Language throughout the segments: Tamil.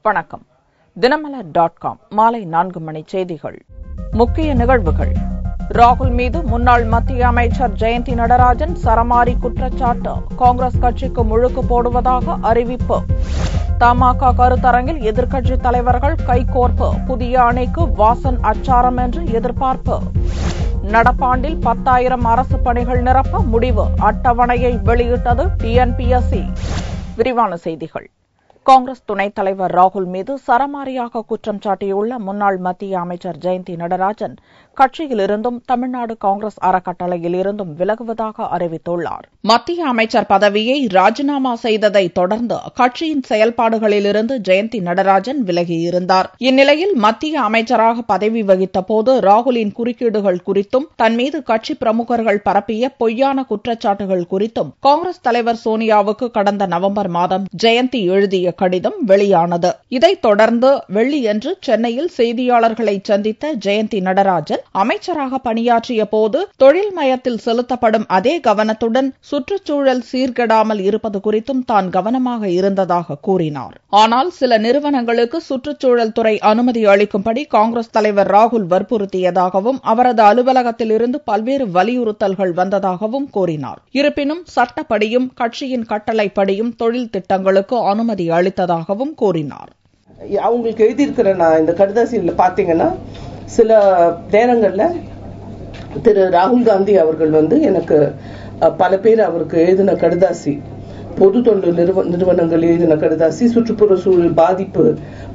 வணக்கம். தினமலர்.com மாலை 4 மணி செய்திகள். முக்கிய நிகழ்வுகள். ராகுல் மீது முன்னாள் மத்திய அமைச்சர் ஜெயந்தி நடராஜன் சரமாரி குற்றச்சாட்டு, காங்கிரஸ் கட்சிக்கு முழுக்கு போடுவதாக அறிவிப்பு. தமாக கருத்தரங்கில் எதிர்க்கட்சித் தலைவர்கள் கைகோர்ப்பு, புதிய அணைக்கு வாசன் அச்சாரம் என்று எதிர்பார்ப்பு. நடப்பாண்டில் 10,000 அரசு பணிகள் நிரப்ப முடிவு, அட்டவணையை வெளியிட்டது டிஎன்பிஎஸ்சி. விரிவான செய்திகள். காங்கிரஸ் துணைத் தலைவர் ராகுல் மீது சரமாரியாக குற்றம் சாட்டியுள்ள முன்னாள் மத்திய அமைச்சர் ஜெயந்தி நடராஜன் கட்சியிலிருந்தும் தமிழ்நாடு காங்கிரஸ் அறக்கட்டளையில் இருந்தும் விலகுவதாக அறிவித்துள்ளார். மத்திய அமைச்சர் பதவியை ராஜினாமா செய்ததை தொடர்ந்து கட்சியின் செயல்பாடுகளிலிருந்து ஜெயந்தி நடராஜன் விலகியிருந்தார். இந்நிலையில் மத்திய அமைச்சராக பதவி வகித்த போது ராகுலின் குறுக்கீடுகள் குறித்தும் தன்மீது கட்சி பிரமுகர்கள் பரப்பிய பொய்யான குற்றச்சாட்டுகள் குறித்தும் காங்கிரஸ் தலைவர் சோனியாவுக்கு கடந்த நவம்பர் மாதம் ஜெயந்தி எழுதிய கடிதம் வெளியானது. இதைத் தொடர்ந்து வெள்ளியன்று சென்னையில் செய்தியாளர்களை சந்தித்த ஜெயந்தி நடராஜன், அமைச்சராக பணியாற்றிய போது தொழில் மயத்தில் செலுத்தப்படும் அதே கவனத்துடன் சுற்றுச்சூழல் சீர்கெடாமல் இருப்பது குறித்தும் தான் கவனமாக இருந்ததாக கூறினார். ஆனால் சில நிறுவனங்களுக்கு சுற்றுச்சூழல் துறை அனுமதி அளிக்கும்படி காங்கிரஸ் தலைவர் ராகுல் வற்புறுத்தியதாகவும் அவரது அலுவலகத்தில் இருந்து பல்வேறு வலியுறுத்தல்கள் வந்ததாகவும் கூறினார். இருப்பினும் சட்டப்படியும் கட்சியின் கட்டளைப்படியும் தொழில் திட்டங்களுக்கு அனுமதி அளித்ததாகவும் கூறினார். அவங்களுக்கு எழுதியிருக்கிற நான் இந்த கடிதாசியில் பார்த்தீங்கன்னா சில நேரங்கள்ல திரு ராகுல் காந்தி அவர்கள் எனக்கு பல பேர் அவருக்கு எழுதின கடிதாசி, பொது தொண்டு நிறுவனங்கள் எழுதின கடிதாசி, சுற்றுப்புற சூழல் பாதிப்பு,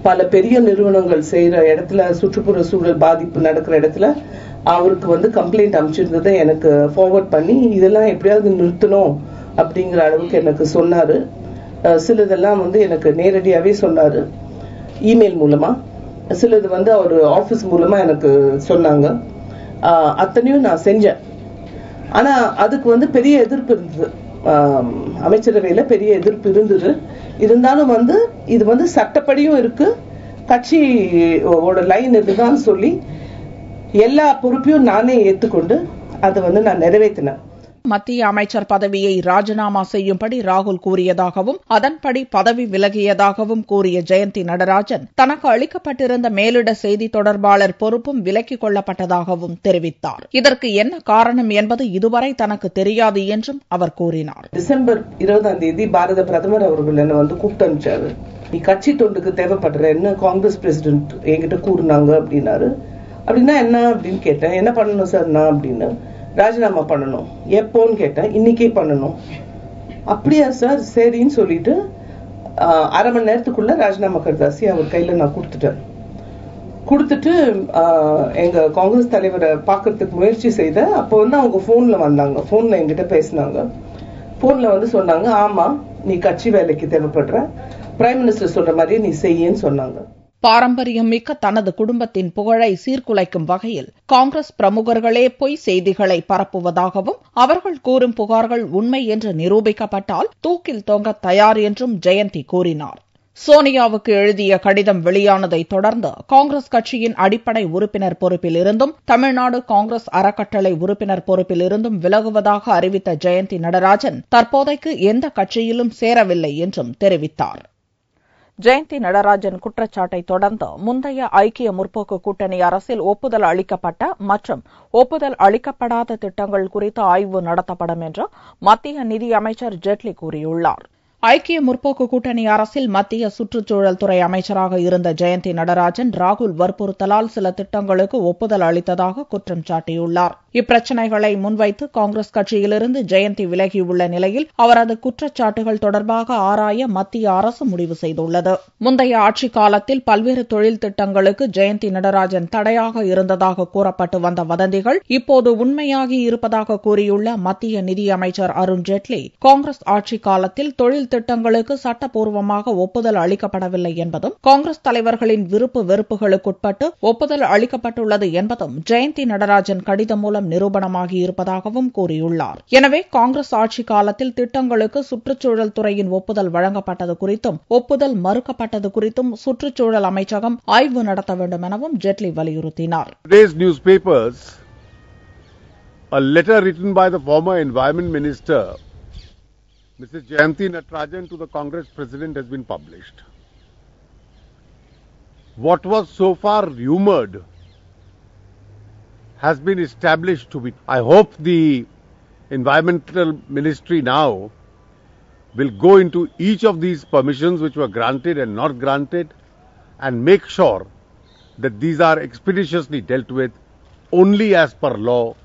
பல பெரிய நிறுவனங்கள் செய்யற இடத்துல சுற்றுப்புற சூழல் பாதிப்பு நடக்கிற இடத்துல அவருக்கு கம்ப்ளைண்ட் அமைச்சிருந்ததை எனக்கு ஃபார்வர்ட் பண்ணி இதெல்லாம் எப்படியாவது நிறுத்தணும் அப்படிங்கிற அளவுக்கு எனக்கு சொன்னாரு. சிலதெல்லாம் எனக்கு நேரடியாவே சொன்னாரு, இமெயில் மூலமா. சிலது அவர் ஆபீஸ் மூலமா எனக்கு சொன்னாங்க. அத்தனையும் நான் செஞ்சேன். ஆனா அதுக்கு பெரிய எதிர்ப்பு இருந்தது. அமைச்சரவையில பெரிய எதிர்ப்பு இருந்தது. இருந்தாலும் இது சட்டப்படியும் இருக்கு, கட்சியோட லைன் இதுதான் சொல்லி எல்லா பொறுப்பையும் நானே ஏற்றுக்கொண்டு அதை நான் நிறைவேற்றினேன். மத்திய அமைச்சர் பதவியை ராஜினாமா செய்யும்படி ராகுல் கூறியதாகவும் அதன்படி பதவி விலகியதாகவும் கூறிய ஜெயந்தி நடராஜன் தனக்கு அளிக்கப்பட்டிருந்த மேலிட செய்தி தொடர்பாளர் பொறுப்பும் விலக்கிக் கொள்ளப்பட்டதாகவும் தெரிவித்தார். இதற்கு என்ன காரணம் என்பது இதுவரை தனக்கு தெரியாது என்றும் அவர் கூறினார். டிசம்பர் 20 பாரத பிரதமர் அவர்கள் என்ன கூப்பிட்டு அனுப்பிச்சாரு. நீ கட்சி தொண்டுக்கு தேவைப்படுற என்ன காங்கிரஸ் பிரசிடென்ட் என்கிட்ட கூறினாங்க அப்படின்னாரு. அப்படின்னா என்ன அப்படின்னு கேட்டேன். என்ன பண்ணணும் சார் நான் அப்படின்னு. ராஜினாமா பண்ணணும். எப்போன்னு கேட்டேன். இன்னைக்கே பண்ணணும். அப்படியா சார், சரின்னு சொல்லிட்டு அரை மணி நேரத்துக்குள்ள ராஜினாமா கடிதாசி அவர் கையில நான் கொடுத்துட்டு எங்க காங்கிரஸ் தலைவரை பாக்குறதுக்கு முயற்சி செய்த. அப்போ அவங்க போன்ல வந்தாங்க. போன்ல என்கிட்ட பேசினாங்க. போன்ல சொன்னாங்க, ஆமா நீ கட்சி வேலைக்கு தேவைப்படுற, பிரைம் மினிஸ்டர் சொல்ற மாதிரியே நீ செய்யன்னு சொன்னாங்க. பாரம்பரியம் மிக்க தனது குடும்பத்தின் புகழை சீர்குலைக்கும் வகையில் காங்கிரஸ் பிரமுகர்களே பொய் செய்திகளை பரப்புவதாகவும் அவர்கள் கூறும் புகார்கள் உண்மை என்று நிரூபிக்கப்பட்டால் தூக்கில் தொங்க தயார் என்றும் ஜெயந்தி கூறினார். சோனியாவுக்கு எழுதிய கடிதம் வெளியானதை தொடர்ந்து காங்கிரஸ் கட்சியின் அடிப்படை உறுப்பினர் பொறுப்பில் இருந்தும் தமிழ்நாடு காங்கிரஸ் அறக்கட்டளை உறுப்பினர் பொறுப்பில் இருந்தும் விலகுவதாக அறிவித்த ஜெயந்தி நடராஜன் தற்போதைக்கு எந்த கட்சியிலும் சேரவில்லை என்றும் தெரிவித்தார். ஜெயந்தி நடராஜன் குற்றச்சாட்டை தொடர்ந்து முந்தைய ஐக்கிய முற்போக்கு கூட்டணி அரசில் ஒப்புதல் அளிக்கப்பட்ட மற்றும் ஒப்புதல் அளிக்கப்படாத திட்டங்கள் குறித்து ஆய்வு நடத்தப்படும் என்று மத்திய நிதி அமைச்சர் ஜெட்லி கூறியுள்ளார். ஐக்கிய முற்போக்கு கூட்டணி அரசில் மத்திய சுற்றுச்சூழல் துறை அமைச்சராக இருந்த ஜெயந்தி நடராஜன் ராகுல் வற்புறுத்தலால் சில திட்டங்களுக்கு ஒப்புதல் அளித்ததாக குற்றம் சாட்டியுள்ளார். இப்பிரச்சினைகளை முன்வைத்து காங்கிரஸ் கட்சியிலிருந்து ஜெயந்தி விலகியுள்ள நிலையில் அவரது குற்றச்சாட்டுகள் தொடர்பாக ஆராய மத்திய அரசு முடிவு செய்துள்ளது. முந்தைய ஆட்சிக் காலத்தில் பல்வேறு தொழில் திட்டங்களுக்கு ஜெயந்தி நடராஜன் தடையாக இருந்ததாக கூறப்பட்டு வந்த வதந்திகள் இப்போது உண்மையாகி இருப்பதாக கூறியுள்ள மத்திய நிதி அமைச்சர் அருண் ஜேட்லி, காங்கிரஸ் ஆட்சிக் காலத்தில் தொழில் திட்டங்களுக்கு சட்டப்பூர்வமாக ஒப்புதல் அளிக்கப்படவில்லை என்பதும் காங்கிரஸ் தலைவர்களின் விருப்பு வெறுப்புகளுக்குட்பட்டு ஒப்புதல் அளிக்கப்பட்டுள்ளது என்பதும் ஜெயந்தி நடராஜன் கடிதம் மூலம் நிரூபணமாகி இருப்பதாகவும் கூறியுள்ளார். எனவே காங்கிரஸ் ஆட்சி காலத்தில் திட்டங்களுக்கு சுற்றுச்சூழல் துறையின் ஒப்புதல் வழங்கப்பட்டது குறித்தும் ஒப்புதல் மறுக்கப்பட்டது குறித்தும் சுற்றுச்சூழல் அமைச்சகம் ஆய்வு நடத்த வேண்டும் எனவும் ஜெட்லி வலியுறுத்தினார். A letter written by the former Environment Minister Mrs. Jayanti Natarajan to the Congress President has been published. what was so far rumored has been established to be. I hope the Environmental Ministry now will go into each of these permissions which were granted and not granted and make sure that these are expeditiously dealt with only as per law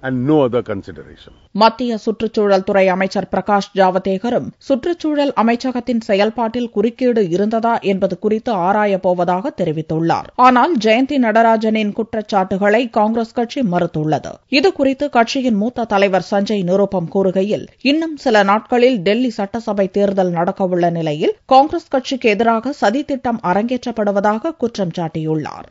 and no other consideration. மத்திய சுற்றுச்சூழல் துறை அமைச்சர் பிரகாஷ் ஜவடேகரும் சுற்றுச்சூழல் அமைச்சகத்தின் செயல்பாட்டில் குறுக்கீடு இருந்ததா என்பது குறித்து ஆராயப் போவதாக தெரிவித்துள்ளார். ஆனால் ஜெயந்தி நடராஜனின் குற்றச்சாட்டுகளை காங்கிரஸ் கட்சி மறுத்துள்ளது. இதுகுறித்து கட்சியின் மூத்த தலைவர் சஞ்சய் நிருபம் கூறுகையில், இன்னும் சில நாட்களில் டெல்லி சட்டசபை தேர்தல் நடக்கவுள்ள நிலையில் காங்கிரஸ் கட்சிக்கு எதிராக சதித்திட்டம் அரங்கேற்றப்படுவதாக குற்றம் சாட்டியுள்ளார்.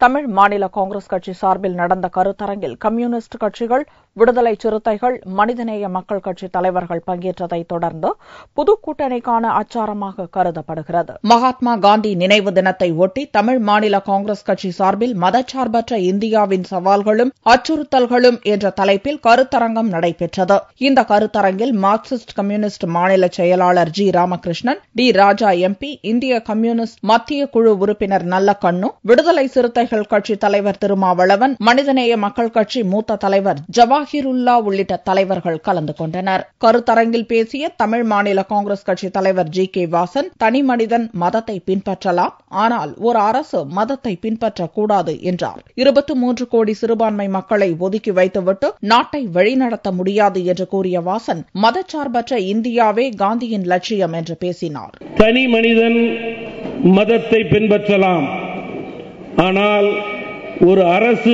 தமிழ் மாநில காங்கிரஸ் கட்சி சார்பில் நடந்த கருத்தரங்கில் கம்யூனிஸ்ட் கட்சிகள், விடுதலை சிறுத்தைகள், மனிதநேய மக்கள் கட்சி தலைவர்கள் பங்கேற்றதை தொடர்ந்து புது கூட்டணிக்கான அச்சாரமாக கருதப்படுகிறது. மகாத்மா காந்தி நினைவு தினத்தை ஒட்டி தமிழ் மாநில காங்கிரஸ் கட்சி சார்பில் மதச்சார்பற்ற இந்தியாவின் சவால்களும் அச்சுறுத்தல்களும் என்ற தலைப்பில் கருத்தரங்கம் நடைபெற்றது. இந்த கருத்தரங்கில் மார்க்சிஸ்ட் கம்யூனிஸ்ட் மாநில செயலாளர் ஜி. ராமகிருஷ்ணன், டி. ராஜா எம்பி, இந்திய கம்யூனிஸ்ட் மத்திய குழு உறுப்பினர் நல்லக்கண்ணு, விடுதலை சிறுத்தைகள் கட்சி தலைவர் திருமாவளவன், மனிதநேய மக்கள் கட்சி மூத்த தலைவர் ஜவாஹிருல்லா உள்ளிட்ட தலைவர்கள் கலந்து கொண்டனர். கருத்தரங்கில் பேசிய தமிழ் மாநில காங்கிரஸ் கட்சி தலைவர் ஜி. கே. வாசன், தனி மனிதன் மதத்தை பின்பற்றலாம், ஆனால் ஒரு அரசு மதத்தை பின்பற்றக்கூடாது என்றார். 23 கோடி சிறுபான்மை மக்களை ஒதுக்கி வைத்துவிட்டு நாட்டை வழிநடத்த முடியாது என்று கூறிய வாசன், மதச்சார்பற்ற இந்தியாவே காந்தியின் லட்சியம் என்று பேசினார். தனி மனிதன் மதத்தை பின்பற்றலாம், ஆனால் ஒரு அரசு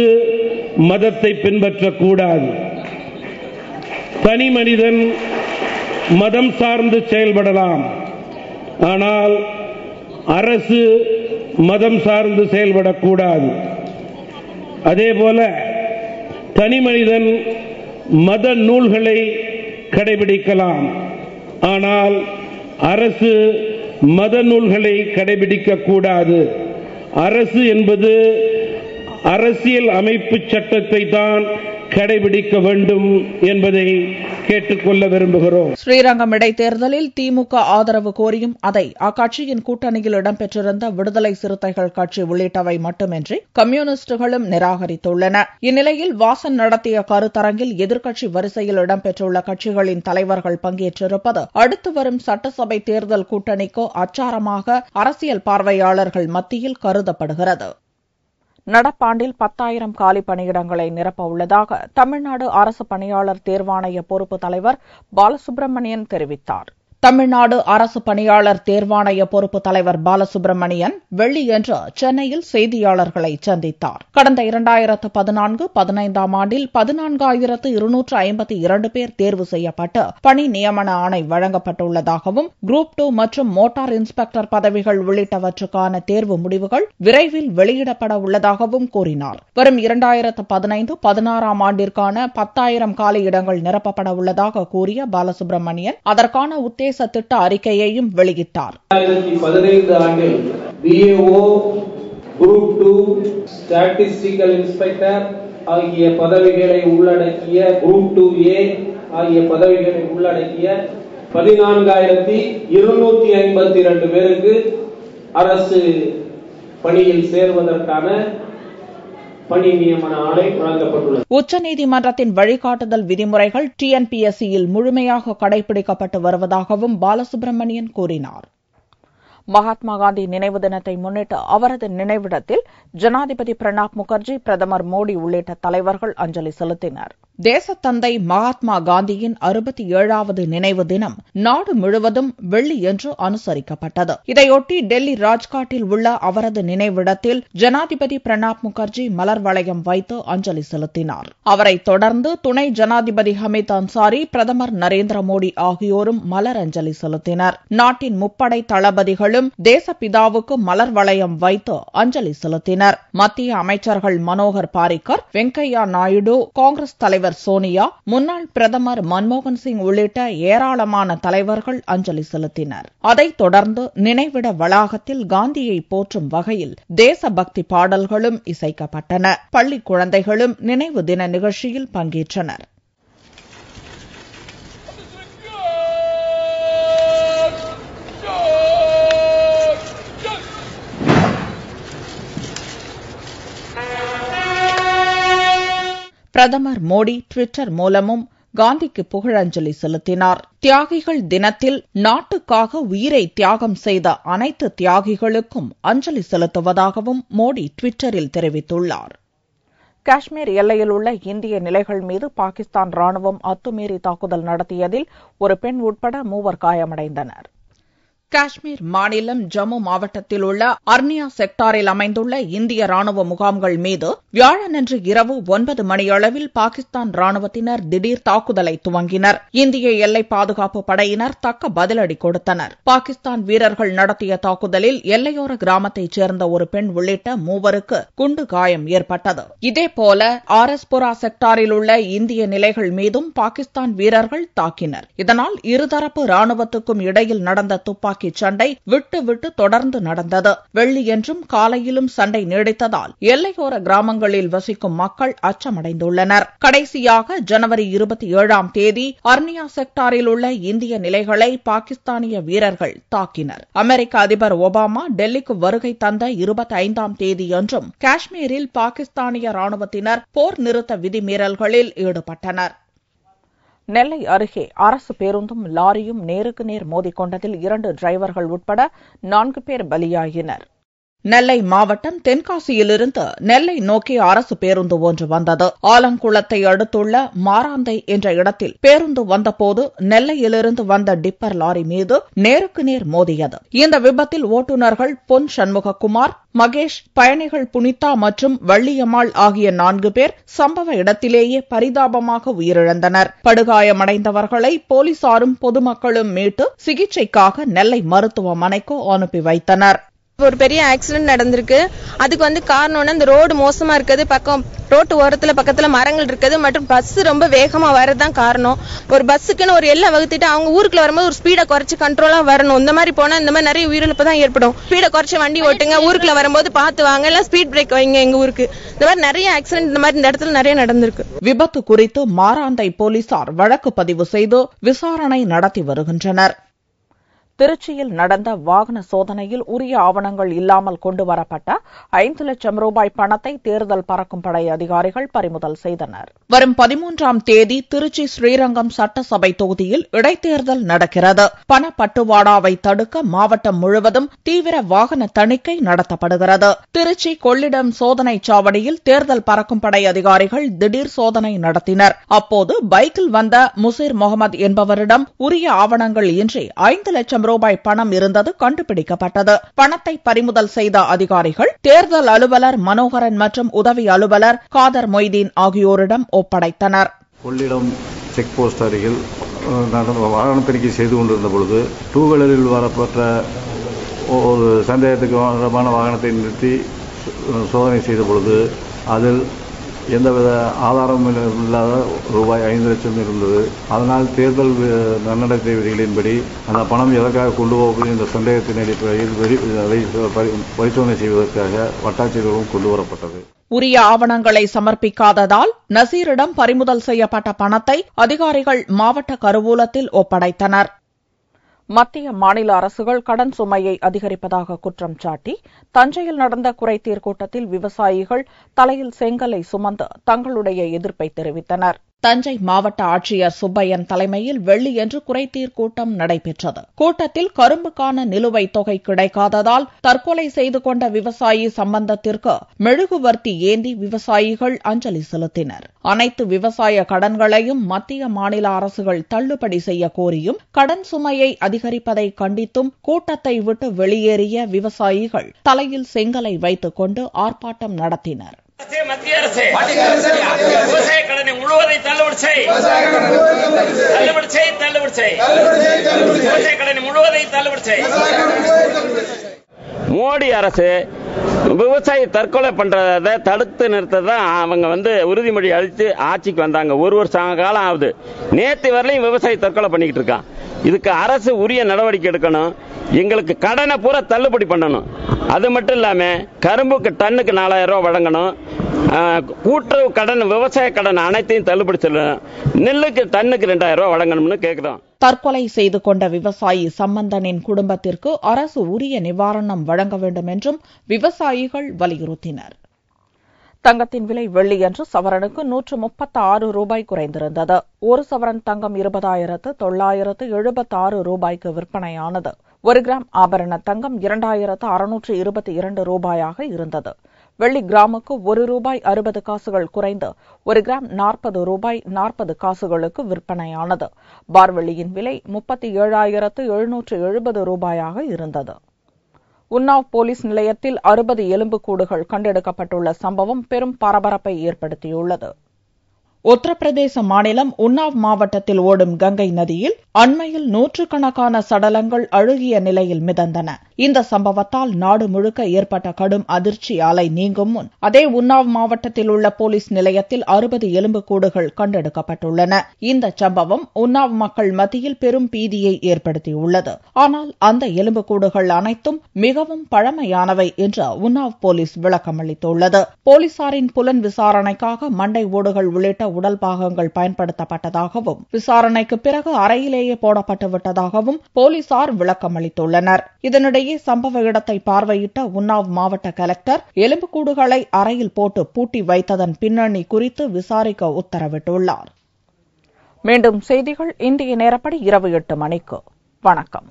மதத்தை பின்பற்றக்கூடாது. தனி மனிதன் மதம் சார்ந்து செயல்படலாம், ஆனால் அரசு மதம் சார்ந்து செயல்படக்கூடாது. அதேபோல தனி மனிதன் மத நூல்களை கடைபிடிக்கலாம், ஆனால் அரசு மத நூல்களை கடைபிடிக்கக்கூடாது. அரசு என்பது அரசியல் அமைப்பு சட்டத்தை தான் கடைபிடிக்க வேண்டும் என்பதை கேட்டுக்கொள்ள விரும்புகிறோம். ஸ்ரீரங்கம் இடைத்தேர்தலில் திமுக ஆதரவு கோரியும் அதை அக்கட்சியின் கூட்டணியில் இடம்பெற்றிருந்த விடுதலை சிறுத்தைகள் கட்சி உள்ளிட்டவை மட்டுமின்றி கம்யூனிஸ்டுகளும் நிராகரித்துள்ளன. இந்நிலையில் வாசன் நடத்திய கருத்தரங்கில் எதிர்க்கட்சி வரிசையில் இடம்பெற்றுள்ள கட்சிகளின் தலைவர்கள் பங்கேற்றிருப்பது அடுத்து வரும் சட்டசபை தேர்தல் கூட்டணிக்கு அச்சாரமாக அரசியல் பார்வையாளர்கள் மத்தியில் கருதப்படுகிறது. நடப்பாண்டில் 10,000 காலி பணியிடங்களை நிரப்ப உள்ளதாக தமிழ்நாடு அரசு பணியாளர் தேர்வாணைய பொறுப்பு தலைவர் பாலசுப்ரமணியன் தெரிவித்தார். தமிழ்நாடு அரசு பணியாளர் தேர்வாணைய பொறுப்பு தலைவர் பாலசுப்ரமணியன் வெள்ளியன்று சென்னையில் செய்தியாளர்களை சந்தித்தார். கடந்த 2014-15 ஆண்டில் 14,252 பேர் தேர்வு செய்யப்பட்டு பணி நியமன ஆணை வழங்கப்பட்டுள்ளதாகவும், குரூப் 2 மற்றும் மோட்டார் இன்ஸ்பெக்டர் பதவிகள் உள்ளிட்டவற்றுக்கான தேர்வு முடிவுகள் விரைவில் வெளியிடப்பட உள்ளதாகவும் கூறினார். வரும் 2015-16 ஆண்டிற்கான 10,000 காலியிடங்கள் நிரப்பப்பட உள்ளதாக கூறிய பாலசுப்ரமணியன் அதற்கான உத்தேச திட்ட அறிக்கையையும் வெளியிட்டார். 2015 ஆண்டில் BAO, குரூப் 2, ஸ்டாட்டிஸ்டிக்கல் இன்ஸ்பெக்டர் ஆகிய பதவிகளை உள்ளடக்கிய குரூப் 2A ஆகிய பதவிகளை உள்ளடக்கிய 14,252 பேருக்கு அரசு பணியில் சேர்வதற்கான பணி நியமன ஆணை வழங்கப்பட்டுள்ளது. உச்சநீதிமன்றத்தின் வழிகாட்டுதல் விதிமுறைகள் TNPSC-யில் முழுமையாக கடைபிடிக்கப்பட்டு வருவதாகவும் பாலசுப்ரமணியன் கூறினார். மகாத்மா காந்தி நினைவு தினத்தை முன்னிட்டு அவரது நினைவிடத்தில் ஜனாதிபதி பிரணாப் முகர்ஜி, பிரதமர் மோடி உள்ளிட்ட தலைவர்கள் அஞ்சலி செலுத்தினர். தேசத்தந்தை மகாத்மா காந்தியின் 67வது நினைவு தினம் நாடு முழுவதும் வெள்ளியன்று அனுசரிக்கப்பட்டது. இதையொட்டி டெல்லி ராஜ்காட்டில் உள்ள அவரது நினைவிடத்தில் ஜனாதிபதி பிரணாப் முகர்ஜி மலர் வளையம் வைத்து அஞ்சலி செலுத்தினார். அவரைத் தொடர்ந்து துணை ஜனாதிபதி ஹமீத் அன்சாரி, பிரதமர் நரேந்திர மோடி ஆகியோரும் மலர் அஞ்சலி செலுத்தினர். நாட்டின் முப்படை தளபதிகளும் தேசப்பிதாவுக்கு மலர் வளையம் வைத்து அஞ்சலி செலுத்தினர். மத்திய அமைச்சர்கள் மனோகர் பாரிக்கர், வெங்கையா நாயுடு, காங்கிரஸ் தலைவர் சோனியா, முன்னாள் பிரதமர் மன்மோகன் சிங் உள்ளிட்ட ஏராளமான தலைவர்கள் அஞ்சலி செலுத்தினர். அதைத் தொடர்ந்து நினைவிட வளாகத்தில் காந்தியை போற்றும் வகையில் தேசபக்தி பாடல்களும் இசைக்கப்பட்டன. பள்ளி குழந்தைகளும் நினைவு தின நிகழ்ச்சியில் பங்கேற்றனர். பிரதமர் மோடி ட்விட்டர் மூலமும் காந்திக்கு புகழஞ்சலி செலுத்தினார். தியாகிகள் தினத்தில் நாட்டுக்காக உயிரை தியாகம் செய்த அனைத்து தியாகிகளுக்கும் அஞ்சலி செலுத்துவதாகவும் மோடி ட்விட்டரில் தெரிவித்துள்ளார். காஷ்மீர் எல்லையில் உள்ள இந்திய நிலைகள் மீது பாகிஸ்தான் ராணுவம் அத்துமீறி தாக்குதல் நடத்தியதில் ஒரு பெண் உட்பட 3 காயமடைந்தனர். காஷ்மீர் மாநிலம் ஜம்மு மாவட்டத்தில் உள்ள அர்னியா செக்டாரில் அமைந்துள்ள இந்திய ராணுவ முகாம்கள் மீது வியாழனன்று இரவு 9 மணியளவில் பாகிஸ்தான் ராணுவத்தினர் திடீர் தாக்குதலை துவங்கினர். இந்திய எல்லை பாதுகாப்பு படையினர் தக்க பதிலடி கொடுத்தனர். பாகிஸ்தான் வீரர்கள் நடத்திய தாக்குதலில் எல்லையோர கிராமத்தைச் சேர்ந்த ஒரு பெண் உள்ளிட்ட 3 குண்டு காயம் ஏற்பட்டது. இதேபோல ஆர்எஸ்புரா செக்டாரில் உள்ள இந்திய நிலைகள் மீதும் பாகிஸ்தான் வீரர்கள் தாக்கினர். இதனால் இருதரப்பு ராணுவத்துக்கும் இடையில் நடந்த துப்பாக்கி சண்டை விட்டு தொடர்ந்து நடந்தது. வெள்ளியன்றும் காலையிலும் சண்டை நீடித்ததால் எல்லையோர கிராமங்களில் வசிக்கும் மக்கள் அச்சமடைந்துள்ளனர். கடைசியாக ஜனவரி 27ஆம் தேதி அர்னியா செக்டாரில் உள்ள இந்திய நிலைகளை பாகிஸ்தானிய வீரர்கள் தாக்கினர். அமெரிக்க அதிபர் ஒபாமா டெல்லிக்கு வருகை தந்த 25ஆம் தேதியன்றும் காஷ்மீரில் பாகிஸ்தானிய ராணுவத்தினர் போர் நிறுத்த விதிமீறல்களில் ஈடுபட்டனர். நெல்லை அருகே அரசு பேருந்தும் லாரியும் நேருக்கு நேர் மோதிக்கொண்டதில் 2 டிரைவர்கள் உட்பட 4 பேர் பலியாயினர். நெல்லை மாவட்டம் தென்காசியிலிருந்து நெல்லை நோக்கி அரசு பேருந்து ஒன்று வந்தது. ஆலங்குளத்தை அடுத்துள்ள மாராந்தை என்ற இடத்தில் பேருந்து வந்தபோது நெல்லையிலிருந்து வந்த டிப்பர் லாரி மீது நேருக்கு நேர் மோதியது. இந்த விபத்தில் ஓட்டுநர்கள் பொன் சண்முகக்குமார், மகேஷ், பயணிகள் புனிதா மற்றும் வள்ளியம்மாள் ஆகிய 4 பேர் சம்பவ இடத்திலேயே பரிதாபமாக உயிரிழந்தனர். படுகாயமடைந்தவர்களை போலீசாரும் பொதுமக்களும் மீட்டு சிகிச்சைக்காக நெல்லை மருத்துவமனைக்கு அனுப்பி வைத்தனர். ஒரு பெரிய ஆக்சிடென்ட் நடந்திருக்கு. அதுக்கு காரணம் இந்த ரோடு மோசமா இருக்குது, ரோட்டு ஓரத்துல பக்கத்துல மரங்கள் இருக்குது மற்றும் பஸ் ரொம்ப வேகமா வரதான் காரணம். ஒரு பஸ்ஸுக்குன்னு ஒரு எல்லை வகுத்துட்டு அவங்க ஊருக்குள்ள வரும்போது ஒரு ஸ்பீடை குறைச்சு கண்ட்ரோலா வரணும். இந்த மாதிரி போனா இந்த மாதிரி நிறைய உயிரிழப்பு தான் ஏற்படும். ஸ்பீடை குறைச்சு வண்டி ஓட்டுங்க, ஊருக்குள்ள வரும்போது பார்த்து வாங்க, இல்ல ஸ்பீட் பிரேக் வைங்க. எங்க ஊருக்கு இந்த மாதிரி நிறைய ஆக்சிடென்ட் இந்த மாதிரி இந்த இடத்துல நிறைய நடந்திருக்கு. விபத்து குறித்து மாராந்தை போலீசார் வழக்கு பதிவு செய்து விசாரணை நடத்தி வருகின்றனர். திருச்சியில் நடந்த வாகன சோதனையில் உரிய ஆவணங்கள் இல்லாமல் கொண்டுவரப்பட்ட 5 லட்சம் ரூபாய் பணத்தை தேர்தல் பறக்கும் படை அதிகாரிகள் பறிமுதல் செய்தனர். வரும் 13ஆம் தேதி திருச்சி ஸ்ரீரங்கம் சட்டசபை தொகுதியில் இடைத்தேர்தல் நடக்கிறது. பணப்பட்டுவாடாவை தடுக்க மாவட்டம் முழுவதும் தீவிர வாகன தணிக்கை நடத்தப்படுகிறது. திருச்சி கொள்ளிடம் சோதனை சாவடியில் தேர்தல் பறக்கும் படை அதிகாரிகள் திடீர் சோதனை நடத்தினர். அப்போது பைக்கில் வந்த முசீர் முகமது என்பவரிடம் உரிய ஆவணங்கள் இன்றி 5 லட்சம் ரூபாய் பணம் இருந்தது கண்டுபிடிக்கப்பட்டது. பணத்தை பறிமுதல் செய்த அதிகாரிகள் தேர்தல் அலுவலர் மனோகரன் மற்றும் உதவி அலுவலர் காதர் மொய்தீன் ஆகியோரிடம் ஒப்படைத்தனர். கொள்ளிடம் செக் போஸ்ட் அருகில் வாகன தணிக்கை செய்து கொண்டிருந்த பொழுது 2 வீலரில் வரப்பட்ட ஒரு சந்தேகத்துக்குமான வாகனத்தை நிறுத்தி சோதனை செய்த பொழுது அதில் எந்தவித ஆதாரமும் இல்லாத ரூபாய் 5 லட்சம் இருந்தது. அதனால் தேர்தல் நன்னடத்தை விதிகளின்படி அந்த பணம் எதற்காக கொண்டு போவது என்ற சந்தேகத்தின் அடிப்படையில் பரிசோதனை செய்வதற்காக வட்டாட்சியர்களும் கொண்டு வரப்பட்டது. உரிய ஆவணங்களை சமர்ப்பிக்காததால் நசீரிடம் பறிமுதல் செய்யப்பட்ட பணத்தை அதிகாரிகள் மாவட்ட கருவூலத்தில் ஒப்படைத்தனர். மத்திய மாநில அரசுகள் கடன் சுமையை அதிகரிப்பதாக குற்றம் சாட்டி தஞ்சையில் நடந்த குறைதீர் கூட்டத்தில் விவசாயிகள் தலையில் செங்கலை சுமந்து தங்களுடைய எதிர்ப்பை தெரிவித்தனர். தஞ்சை மாவட்ட ஆட்சியர் சுப்பையன் தலைமையில் வெள்ளியன்று குறைதீர் கூட்டம் நடைபெற்றது. கூட்டத்தில் கரும்புக்கான நிலுவைத் தொகை கிடைக்காததால் தற்கொலை செய்து கொண்ட விவசாயி சம்பந்தத்திற்கு மெழுகுவர்த்தி ஏந்தி விவசாயிகள் அஞ்சலி செலுத்தினர். அனைத்து விவசாய கடன்களையும் மத்திய மாநில அரசுகள் தள்ளுபடி செய்ய கோரியும் கடன் சுமையை அதிகரிப்பதை கண்டித்தும் கூட்டத்தை விட்டு வெளியேறிய விவசாயிகள் தலையில் செங்கலை வைத்துக் கொண்டு ஆர்ப்பாட்டம் நடத்தினர். மத்திய அரசு விவசாய கடனை முழுவதை தள்ளுபடி செய், விவசாய கடனை முழுவதை தள்ளுபடி செய். மோடி அரசு விவசாயி தற்கொலை பண்றதை தடுத்து நிறுத்ததான் அவங்க உறுதிமொழி அளித்து ஆட்சிக்கு வந்தாங்க. 1 வருஷம் காலம் ஆகுது. நேற்று வரலையும் விவசாயி தற்கொலை பண்ணிக்கிட்டு இருக்கான். இதுக்கு அரசு உரிய நடவடிக்கை எடுக்கணும். எங்களுக்கு கடனை பூரா தள்ளுபடி பண்ணணும். அது மட்டும் இல்லாம கரும்புக்கு டன்னுக்கு 4000 ரூபாய் வழங்கணும். கூட்டுறவு கடன், விவசாய கடன் அனைத்தையும் தள்ளுபடி செய்யணும். நெல்லுக்கு டன்னுக்கு 2000 ரூபாய் வழங்கணும்னு கேட்கிறோம். தற்கொலை செய்து கொண்ட விவசாயி சம்பந்தனின் குடும்பத்திற்கு அரசு உரிய நிவாரணம் வழங்க வேண்டும் என்றும் விவசாயிகள் வலியுறுத்தினர். தங்கத்தின் விலை வெள்ளியன்று சவரனுக்கு 136 ரூபாய் குறைந்திருந்தது. ஒரு சவரன் தங்கம் 20,976 ரூபாய்க்கு விற்பனையானது. 1 கிராம் ஆபரண தங்கம் 2,622 ரூபாயாக இருந்தது. வெள்ளி கிராமுக்கு 1 ரூபாய் 60 காசுகள் குறைந்து 1 கிராம் 40 ரூபாய் 40 காசுகளுக்கு விற்பனையானது. பார் வெள்ளியின் விலை 37,770 ரூபாயாக இருந்தது. உன்னாவ் போலீஸ் நிலையத்தில் 60 எலும்புக்கூடுகள் கண்டெடுக்கப்பட்டுள்ள சம்பவம் பெரும் பரபரப்பை ஏற்படுத்தியுள்ளது. உத்தரப்பிரதேச மாநிலம் உன்னாவ் மாவட்டத்தில் ஓடும் கங்கை நதியில் அண்மையில் நூற்றுக்கணக்கான சடலங்கள் அழுகிய நிலையில் மிதந்தன. இந்த சம்பவத்தால் நாடு முழுக்க ஏற்பட்ட கடும் அதிர்ச்சி அலை நீங்கும் முன் அதே உன்னாவ் மாவட்டத்தில் உள்ள போலீஸ் நிலையத்தில் 60 எலும்புக்கூடுகள் கண்டெடுக்கப்பட்டுள்ளன. இந்த சம்பவம் உன்னாவ் மக்கள் மத்தியில் பெரும் பீதியை ஏற்படுத்தியுள்ளது. ஆனால் அந்த எலும்புக்கூடுகள் அனைத்தும் மிகவும் பழமையானவை என்று உன்னாவ் போலீஸ் விளக்கமளித்துள்ளது. போலீசாரின் புலன் விசாரணைக்காக மண்டை ஓடுகள் உள்ளிட்ட உடல் பாகங்கள் பயன்படுத்தப்பட்டதாகவும் விசாரணைக்கு பிறகு அறையிலேயே போடப்பட்டுவிட்டதாகவும் போலீசார் விளக்கமளித்துள்ளனர். இதனிடையே சம்பவ இடத்தை பார்வையிட்ட உன்னாவ் மாவட்ட கலெக்டர் எலும்புக்கூடுகளை அறையில் போட்டு பூட்டி வைத்ததன் பின்னணி குறித்து விசாரிக்க உத்தரவிட்டுள்ளார். மீண்டும் செய்திகள் இந்திய நேரப்படி இரவு 8 மணிக்கு. வணக்கம்.